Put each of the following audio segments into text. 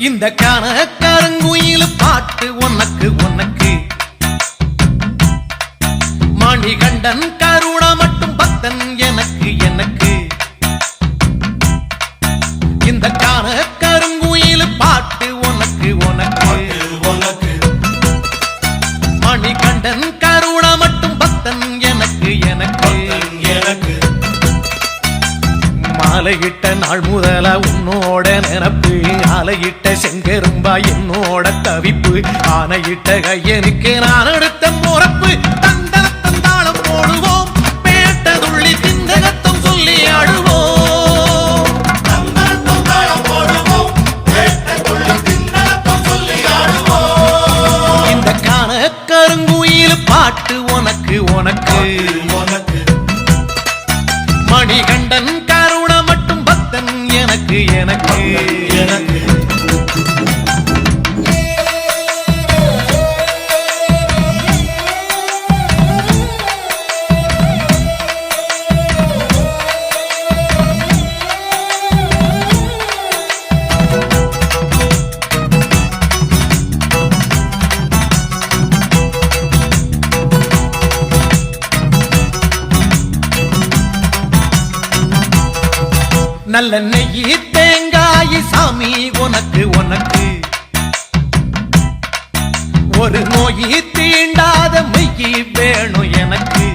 இந்த கனகருங்குயில் பாட்டு உனக்கு உனக்கு மணிகண்டன் கருணா மட்டும் பக்தன் எனக்கு எனக்கு இந்த கனகருங்குயில் பாட்டு உனக்கு உனக்கு மணிகண்டன் கருணா மட்டும் பக்தன் எனக்கு எனக்கு மாலையிட்ட நாள் முதல உன்னோட நினப்பு ஆலையிட்ட செங்கரும்பா என்னோட தவிப்பு ஆனையிட்ட கையனுக்கு நான் எடுத்த முறப்பு தந்தன தந்தாளம் போடுவோம் பேட்டதுள்ளி திந்தகத்தம் சொல்லி ஆடுவோம் இந்த கனகருங்குயில் பாட்டு உனக்கு உனக்கு மணிகண்டன் கருணா மட்டும் பக்தன் எனக்கு எனக்கு நல்ல நெய்யி தேங்காய் சாமி உனக்கு உனக்கு ஒரு நோயி தீண்டாத மெய்யி வேணும் எனக்கு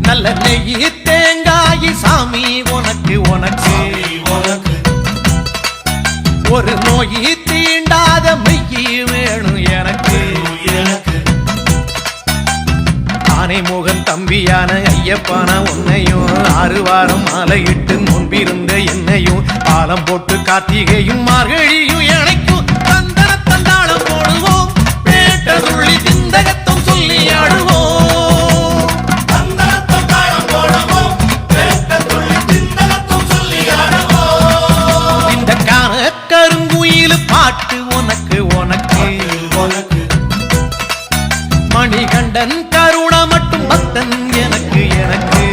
நல்ல நெய்யி தேங்காய் சாமி உனக்கு உனக்கு ஒரு நோயி தீண்டாத மெய்யி வேணும் எனக்கு ஆனை முகன் தம்பியான ஐயப்பான உன்னையும் 6 வாரம் மாலையிட்டு முன்பிருந்த என்னையும் பாலம் போட்டு கார்த்திகையும் மார்கழியும் இணைக்கும் தந்தன தந்தாளம் போடுவோம் பேட்டதுள்ளி திந்தகத்தம் சொல்லி ஆடுவோம் இந்த கனகருங்குயில் பாட்டு உனக்கு உனக்கு மணிகண்டன் கருணா மட்டும் பக்தன் எனக்கு எனக்கு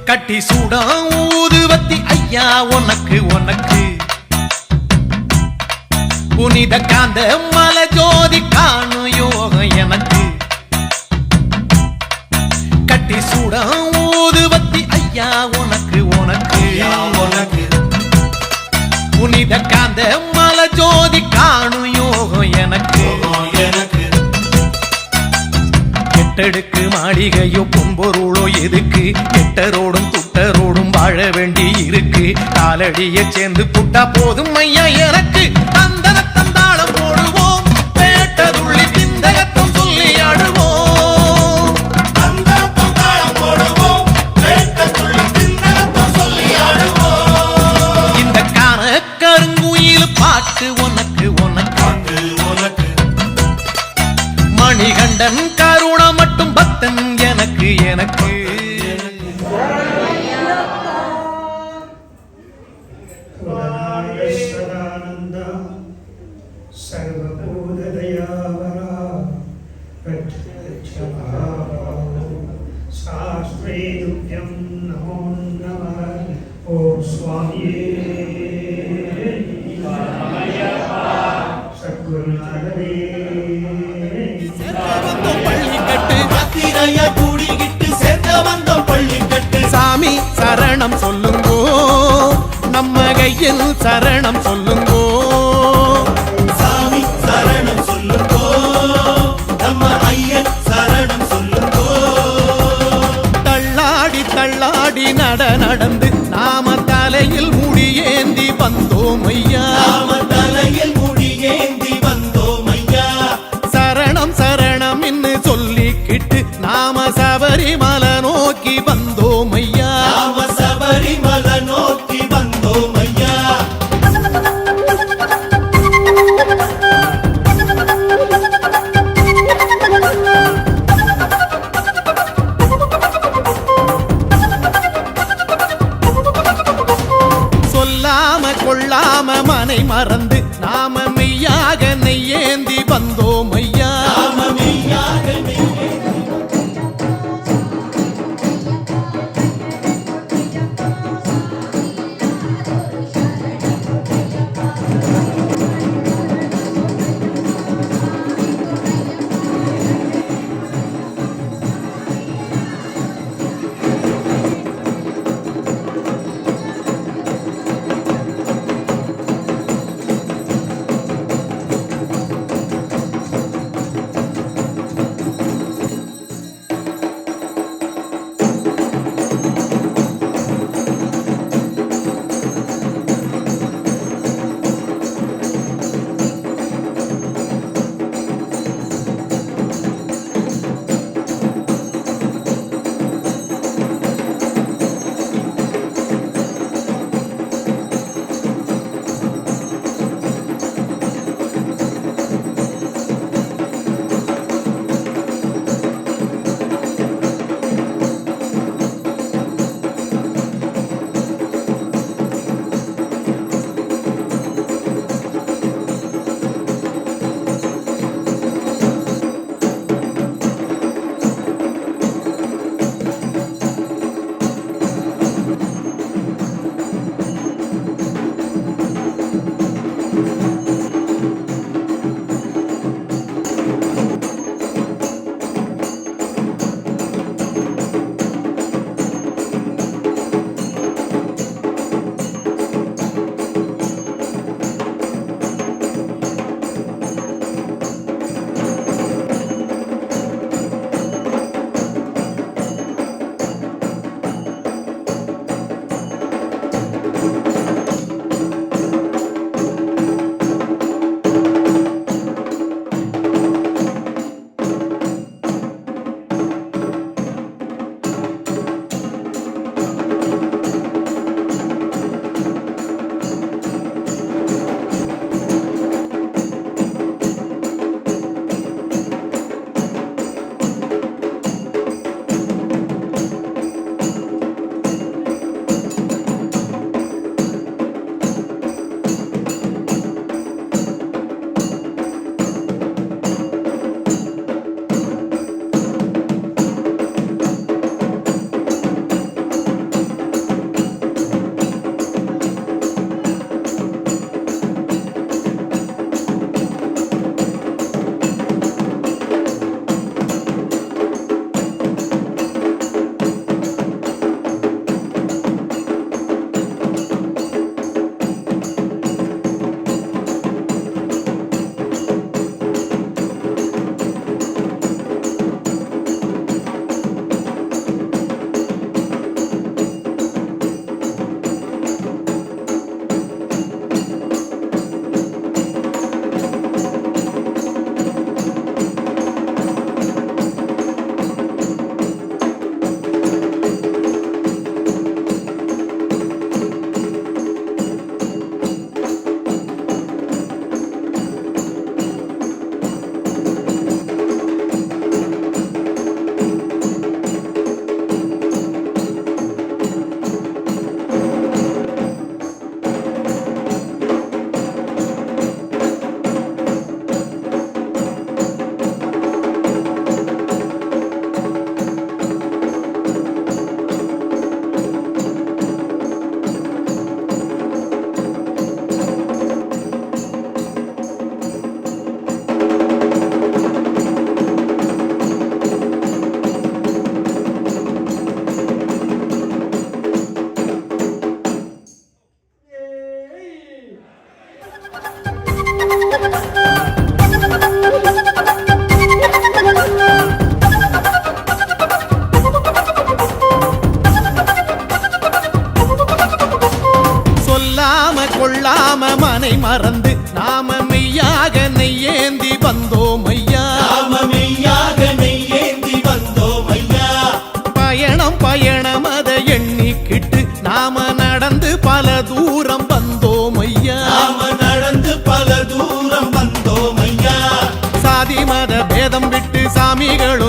கட்டி சூடா ஊதுவத்தி ஐயா உனக்கு உனக்கு புனித காந்த மலை ஜோதி காணும் யோகம் எனக்கு கட்டி சூடா ஊதுவத்தி ஐயா உனக்கு உனக்கு புனித காந்த மலை ஜோதி காணும் யோகம் எனக்கு கெட்டடுக்கு மாளிகையோ பொன்பொருளோ எதுக்கு கெட்டரோடும் துட்டரோடும் வாழ வேண்டி இருக்கு காலடியை சேர்ந்து புட்டா போதும் ஐயா எனக்கு தந்தன தந்தாளம் போடுவோம் பேட்டதுள்ளி திந்தகத்தம் சொல்லி ஆடுவோம் இந்த கனகருங்குயில் பாட்டு உனக்கு உனக்கு மணிகண்டன் கருணா மட்டும் பக்தன் எனக்கு எனக்கு சாமி சரணம் சொல்லுங்கோ நம்ம கையில் சரணம் சொல்லுங்கோ சாமி சரணம் சொல்லுங்கோ நம்ம ஐயன் சரணம் சொல்லுங்கோ தள்ளாடி தள்ளாடி நடந்து நாம தலையில் முடியேந்தி வந்தோம் ஐயா தலையில் முடியேந்தி வந்தோம் ஐயா சரணம் சரணம் என்று சொல்லிக்கிட்டு நாம சபரிமலை நோக்கி வந்தோம் ஐயா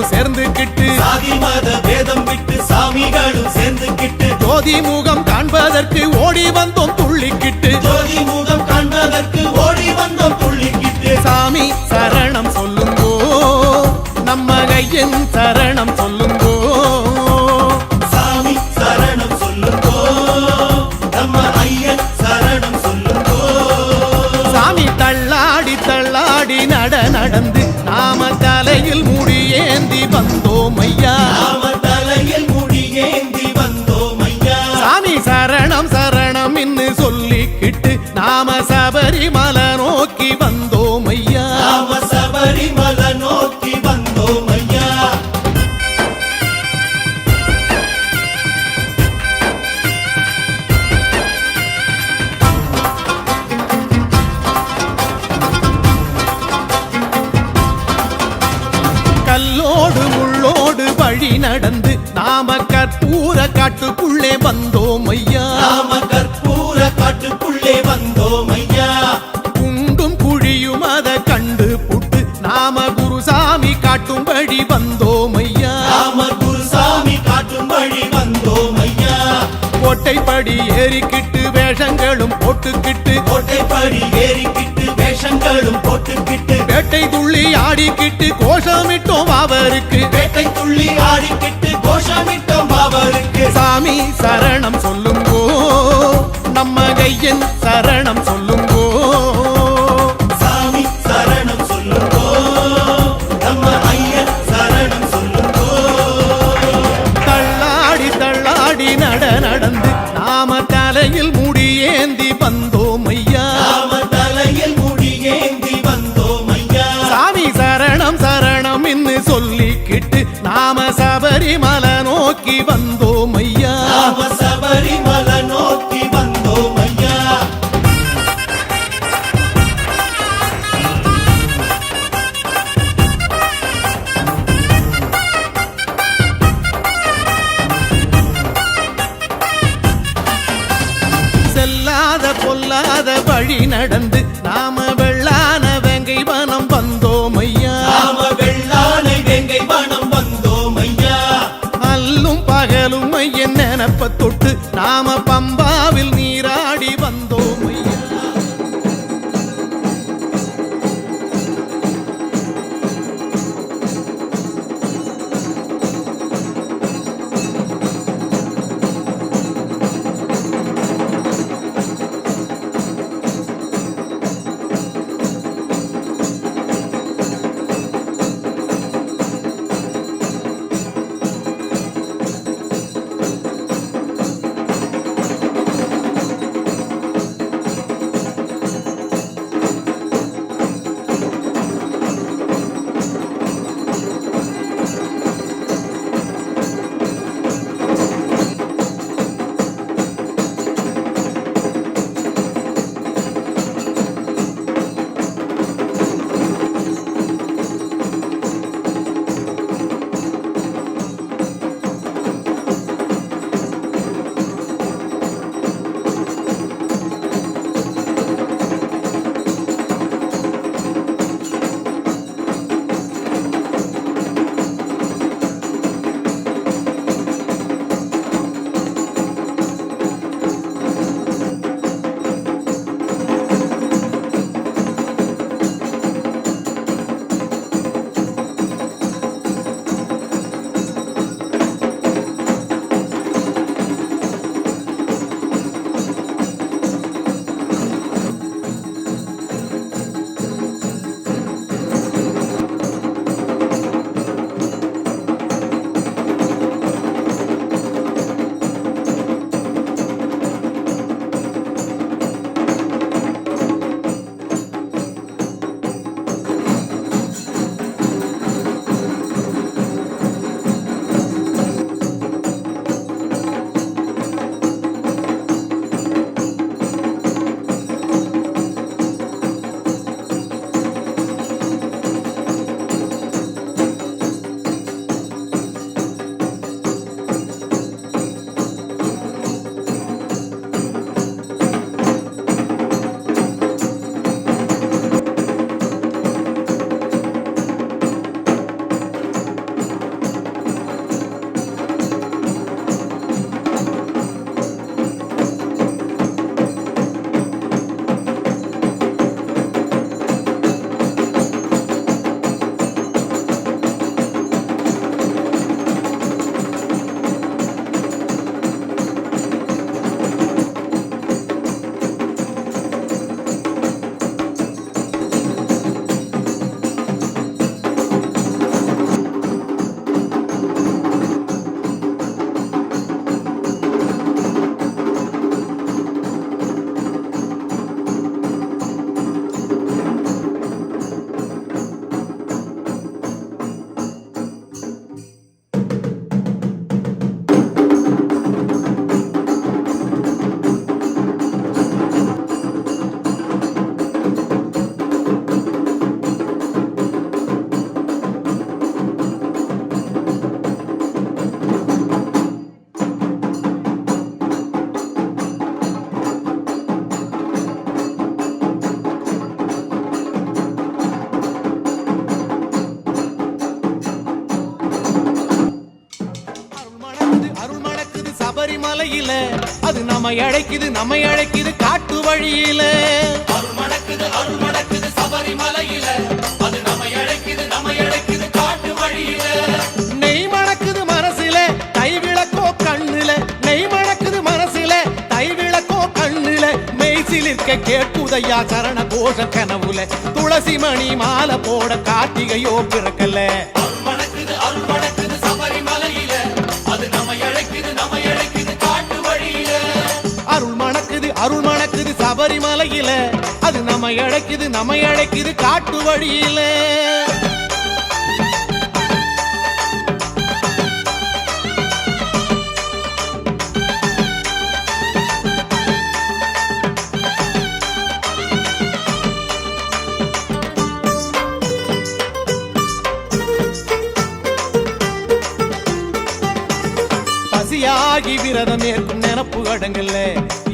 சாமிகளும் சேர்ந்துக்கிட்டு சாதி மத பேதம் விட்டு சாமிகளும் சேர்ந்துக்கிட்டு ஜோதி முகம் காண்பதற்கு ஓடி வந்தோம் துள்ளிக்கிட்டு ஜோதி முகம் காண்பதற்கு ஓடி வந்தோம் துள்ளிக்கிட்டு சாமி சரணம் சொல்லுங்கோ நம்ம ஐயன் சரணம் சொல்லுங்கோ சாமி சரணம் சொல்லுங்கோ நம்ம ஐயன் சரணம் சொல்லுங்கோ சாமி தள்ளாடி தள்ளாடி நடந்து நாம தலையில் முடியேந்தி வந்தோம் ஐயா நாம தலையில் முடி ஏந்தி வந்தோம் ஐயா சாமி சரணம் சரணம் என்று சொல்லிக்கிட்டு நாம சபரிமலை நோக்கி வந்தோம் ஐயா நாம சபரிமலை நோக்கி வந்தோம் ஐயா கல்லோடு முள்ளோடு வழி நடந்து நாம கற்பூர காட்டுக்குள்ளே வந்தோம் ஐயா நாம கற்பூர காட்டுக்குள்ளே வந்தோம் ஐயா குண்டும் குழியும் அத கண்டு புட்டு நாம குருசாமி காட்டும்படி வந்தோம் ஐயா நாம குருசாமி காட்டும் வழி வந்தோம் ஐயா கோட்டைப்படி ஏறிக்கிட்டு வேஷங்களும் போட்டுக்கிட்டு கோட்டைப்படி ஏறிக்கிட்டு வேஷங்களும் போட்டுக்கிட்டு வேட்டை துள்ளி ஆடிக்கிட்டு கோஷமிட்டோம் அவருக்கு வேட்டை துள்ளி ஆடிக்கிட்டு கோஷமிட்டோம் அவருக்கு சாமி சரணம் சொல்லுங்கோ நம்ம ஐயன் சரணம் சொல்லுங்கோ சாமி சரணம் சொல்லுங்கோ நம்ம ஐயன் சரணம் சொல்லுங்கோ தள்ளாடி தள்ளாடி நடந்து நாம தலையில் முடியேந்தி வந்தோம் ஐயா நாம தலையில் முடி ஏந்தி வந்தோம் ஐயா சாமி சரணம் சரணம் என்று சொல்லிக்கிட்டு நாம சபரிமலை நோக்கி வந்தோம் ஐயா நாம சபரிமலை நோக்கி வந்தோம் ஐயா செல்லாத பொல்லாத வழி நடந்து நாம வெள்ளான வேங்கை வனம் வந்தோம் ஐயா நாம வெள்ளானை வேங்கை வனம் வந்தோம் ஐயா அல்லும் பகலும் ஐயன் நினப்ப தொட்டு நாம பம்பாவில் நீராடி வந்தோம் ஐயா மலையில அது நம்மை அழைக்குது காட்டு வழியில. அருள் மணக்குது சபரிமலையில அது நம்மை அழைக்குது காட்டு வழியில. நெய் மணக்குது மனசுல தை விளக்கோ கண்ணுல, நெய் மணக்குது மனசுல தை விளக்கோ கண்ணுல. மெய் சிலிர்க்க கேட்குதையா சரண கோஷ கனவுல, துளசி மணி மாலை போட கார்த்திகையோ பிறக்கல. அருள் மணக்குது சபரிமலையில அது நம்மை அழைக்குது காட்டு வழியில. அருள் மணக்குது சபரிமலையில அது நம்மை அழைக்குது காட்டு வழியில. பசியாகி விரதம் ஏற்கும் நினப்பு அடங்கல்ல,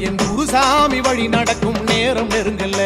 என் குருசாமி வழி நடக்கும் நேரம் நெருங்கல்ல.